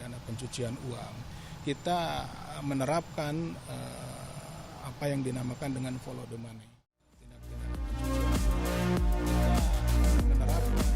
pidana pencucian uang, kita menerapkan apa yang dinamakan dengan follow the money. Tindak pidana pencucian uang, kita menerapkan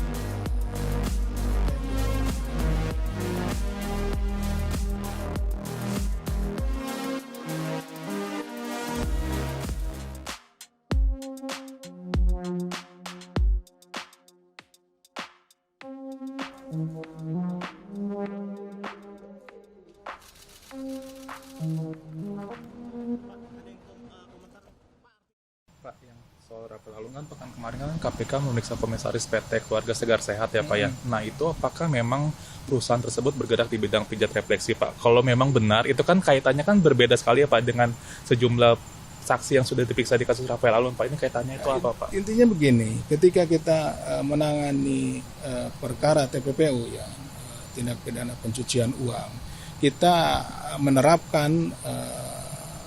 Pak, yang soal Rafael Alun kan pekan kemarin kan KPK memeriksa komisaris PT Keluarga Segar Sehat ya Pak ya. Nah itu apakah memang perusahaan tersebut bergerak di bidang pijat refleksi Pak? Kalau memang benar itu kan kaitannya kan berbeda sekali ya Pak dengan sejumlah saksi yang sudah diperiksa di kasus Rafael Alun Pak. Ini kaitannya itu apa Pak? Intinya begini, ketika kita menangani perkara TPPU ya, tindak pidana pencucian uang, kita menerapkan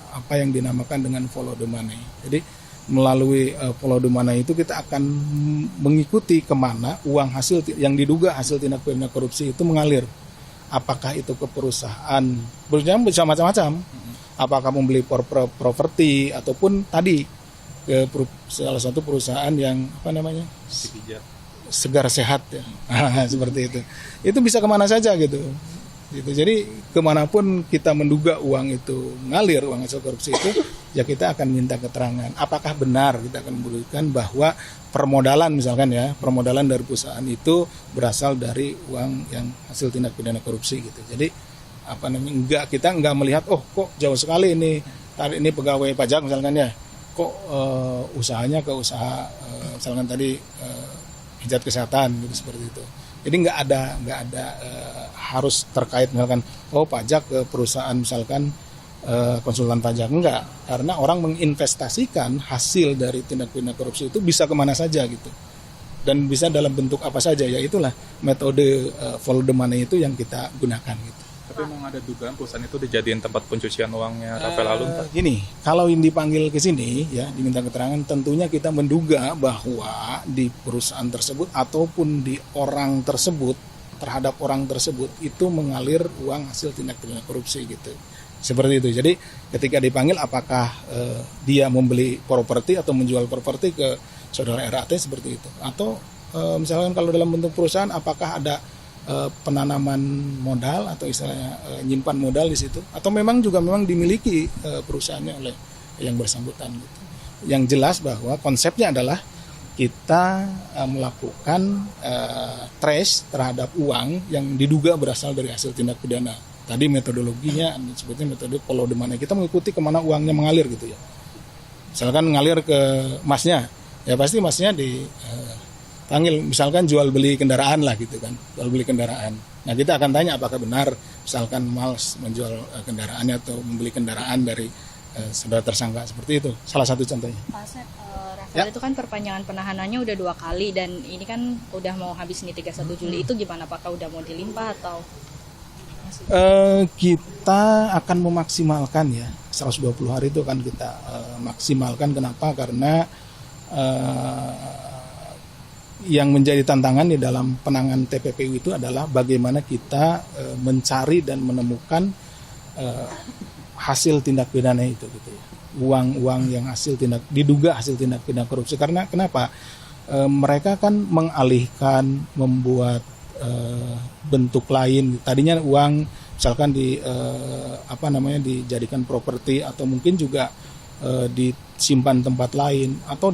apa yang dinamakan dengan follow the money. Jadi melalui follow the money itu kita akan mengikuti kemana uang hasil yang diduga hasil tindak pidana korupsi itu mengalir. Apakah itu ke perusahaan bisa macam-macam. Apakah membeli properti ataupun tadi ke salah satu perusahaan yang apa namanya Segar Sehat ya. Seperti itu. Itu bisa kemana saja gitu. Jadi kemanapun kita menduga uang itu ngalir, uang hasil korupsi itu, ya kita akan minta keterangan. Apakah benar kita akan membuktikan bahwa permodalan misalkan ya, permodalan dari perusahaan itu berasal dari uang yang hasil tindak pidana korupsi gitu. Jadi apa namanya kita enggak melihat kok jauh sekali ini pegawai pajak misalkan ya, kok usahanya ke usaha misalkan tadi hijat kesehatan gitu seperti itu. Jadi nggak ada harus terkait misalkan pajak ke perusahaan misalkan konsultan pajak, enggak, karena orang menginvestasikan hasil dari tindak pidana korupsi itu bisa kemana saja gitu dan bisa dalam bentuk apa saja, ya itulah metode follow the money itu yang kita gunakan gitu. Tapi memang ada dugaan perusahaan itu dijadiin tempat pencucian uangnya Rafael Alun Pak? Gini, kalau yang dipanggil ke sini ya diminta keterangan, tentunya kita menduga bahwa di perusahaan tersebut ataupun di orang tersebut, terhadap orang tersebut itu mengalir uang hasil tindak pidana korupsi gitu. Seperti itu. Jadi ketika dipanggil apakah dia membeli properti atau menjual properti ke saudara RAT seperti itu, atau misalkan kalau dalam bentuk perusahaan apakah ada penanaman modal atau istilahnya nyimpan modal di situ, atau memang dimiliki perusahaannya oleh yang bersangkutan gitu. Yang jelas bahwa konsepnya adalah kita melakukan trace terhadap uang yang diduga berasal dari hasil tindak pidana. Tadi metodologinya sebetulnya metode follow the money. Kita mengikuti kemana uangnya mengalir gitu ya. Misalkan ngalir ke masnya, ya pasti masnya panggil misalkan jual beli kendaraan lah gitu kan, jual beli kendaraan. Nah kita akan tanya apakah benar misalkan Mals menjual kendaraannya atau membeli kendaraan dari saudara tersangka, seperti itu. Salah satu contohnya. Pak Asep, Rafael itu kan perpanjangan penahanannya udah 2 kali dan ini kan udah mau habis nih 31 Juli itu gimana? Apakah udah mau dilimpah atau? Kita akan memaksimalkan ya 120 hari itu akan kita maksimalkan. Kenapa? Karena yang menjadi tantangan di dalam penanganan TPPU itu adalah bagaimana kita mencari dan menemukan hasil tindak pidana itu gitu ya. Uang-uang yang diduga hasil tindak pidana korupsi. Karena kenapa? Mereka kan mengalihkan, membuat bentuk lain. Tadinya uang misalkan dijadikan properti atau mungkin juga disimpan tempat lain atau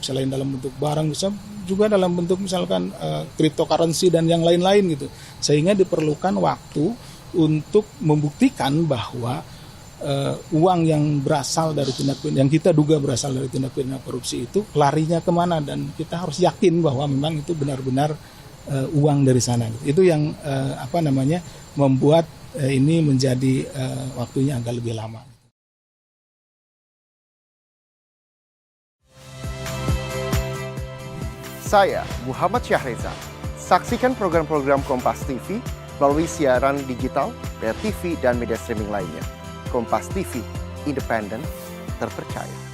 selain dalam bentuk barang, bisa juga dalam bentuk misalkan cryptocurrency dan yang lain-lain gitu, sehingga diperlukan waktu untuk membuktikan bahwa uang yang berasal dari tindak pidana yang kita duga berasal dari tindak pidana korupsi itu larinya kemana, dan kita harus yakin bahwa memang itu benar-benar uang dari sana gitu. Itu yang membuat ini menjadi waktunya agak lebih lama. Saya Muhammad Syahreza. Saksikan program-program Kompas TV melalui siaran digital, pay TV, dan media streaming lainnya. Kompas TV, independen, terpercaya.